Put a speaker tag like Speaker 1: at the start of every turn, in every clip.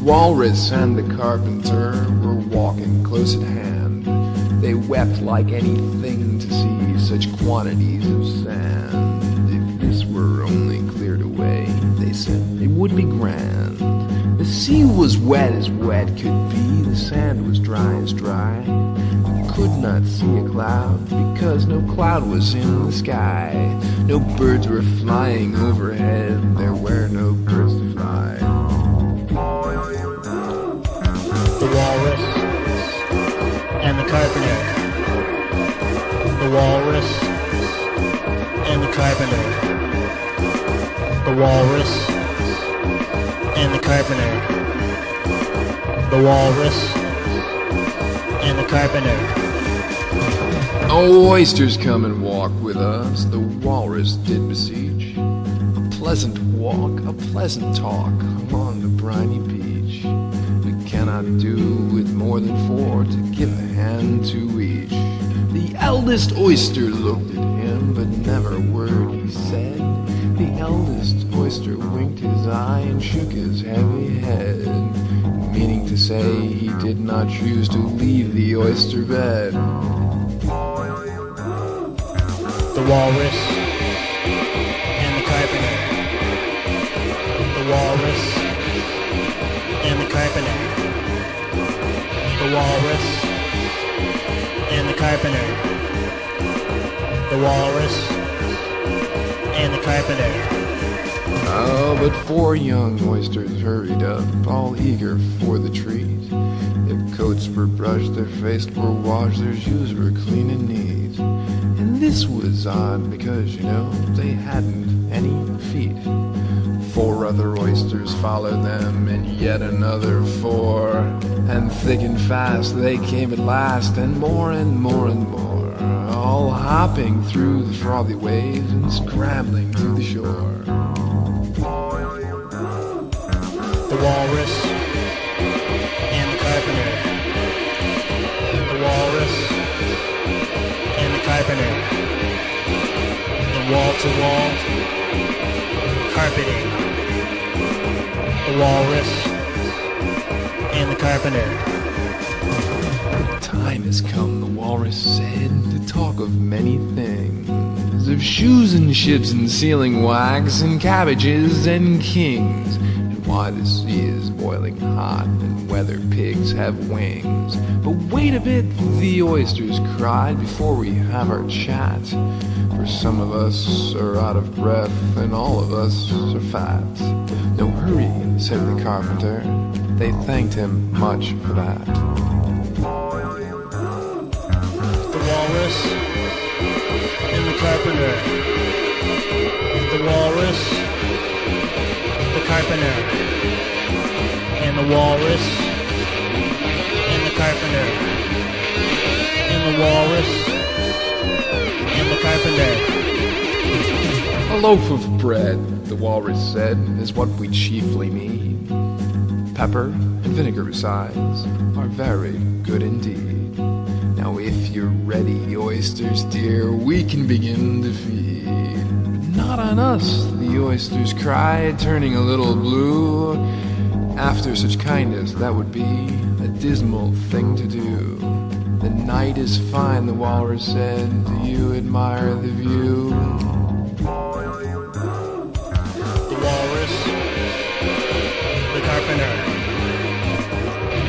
Speaker 1: Walrus and the Carpenter were walking close at hand. They wept like anything to see such quantities of sand. If this were only cleared away, they said, it would be grand. The sea was wet as wet could be, the sand was dry as dry. You could not see a cloud because no cloud was in the sky. No birds were flying overhead, there were no birds to fly.
Speaker 2: The Walrus and the Carpenter. The Walrus and the Carpenter. The Walrus and the Carpenter. The Walrus and the Carpenter.
Speaker 1: Oh, oysters, come and walk with us, the Walrus did beseech. A pleasant walk, a pleasant talk along the briny beach. We cannot do with more than four to give a hand to each. The eldest oyster looked at him, but never a word he said. The eldest oyster winked his eye and shook his heavy head, meaning to say he did not choose to leave the oyster bed.
Speaker 2: The Walrus and the Carpenter. The Walrus and the Carpenter. The Walrus and the Carpenter. The Walrus and the Carpenter.
Speaker 1: Oh, but four young oysters hurried up, all eager for the treat. Their coats were brushed, their faces were washed, their shoes were clean and neat. And this was odd because, you know, they hadn't any feet. Four other oysters followed them, and yet another four. And thick and fast they came at last, and more and more and more, all hopping through the frothy waves and scrambling to the shore.
Speaker 2: The Walrus and the Carpenter. The Walrus and the Carpenter. The wall-to-wall carpeting. The Walrus and the Carpenter.
Speaker 1: The time has come, the Walrus said, to talk of many things. Of shoes and ships and sealing wax and cabbages and kings. And why the sea is boiling hot and whether pigs have wings. But wait a bit, the oysters cried, before we have our chat. For some of us are out of breath and all of us are fat. No hurry, said the Carpenter. They thanked him much for that.
Speaker 2: The Walrus and the Carpenter. The Walrus, the Carpenter. And the Walrus and the Carpenter. And the Walrus and the Carpenter.
Speaker 1: A loaf of bread, the Walrus said, is what we chiefly need. Pepper and vinegar besides are very good indeed. Now if you're ready, oysters dear, we can begin to feed. But not on us, the oysters cried, turning a little blue. After such kindness, that would be a dismal thing to do. The night is fine, the Walrus said, do you admire the view?
Speaker 2: The Walrus, the Carpenter.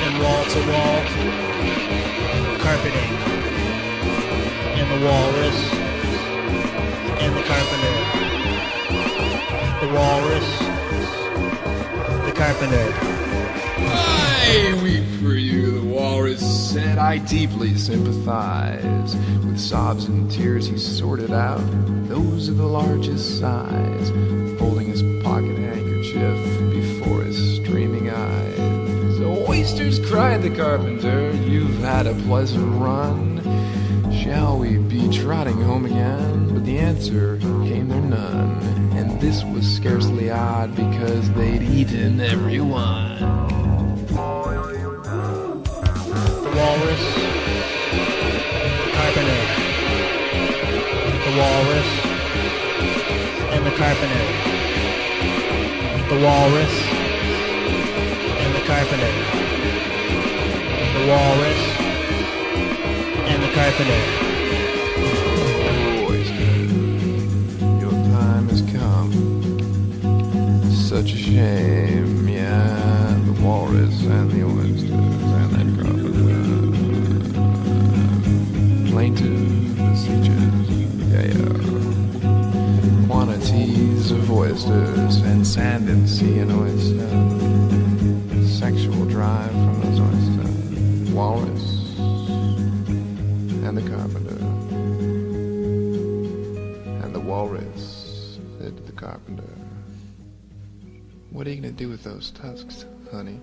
Speaker 2: And wall-to-wall carpeting. And the Walrus and the Carpenter. The Walrus, the Carpenter.
Speaker 1: I weep for you, the Walrus said. I deeply sympathize. With sobs and tears he sorted out those of the largest size, holding his pocket handkerchief before his streaming eyes. Oysters, cried the Carpenter, you've had a pleasant run. Shall we be trotting home again? But the answer came there none. And this was scarcely odd because they'd eaten everyone.
Speaker 2: The Walrus, the Carpenter. The Walrus and the Carpenter. The Walrus and the the carpenter. The walrus and the carpenter.
Speaker 1: Oyster, your time has come. Such a shame, yeah. The walrus and the oysters and that carpenter. Plaintive beseeches, yeah. Quantities of oysters and sand and sea and oyster. Sexual drive from those oysters. Walrus and the carpenter. And the walrus said to the carpenter, "What are you gonna do with those tusks, honey?"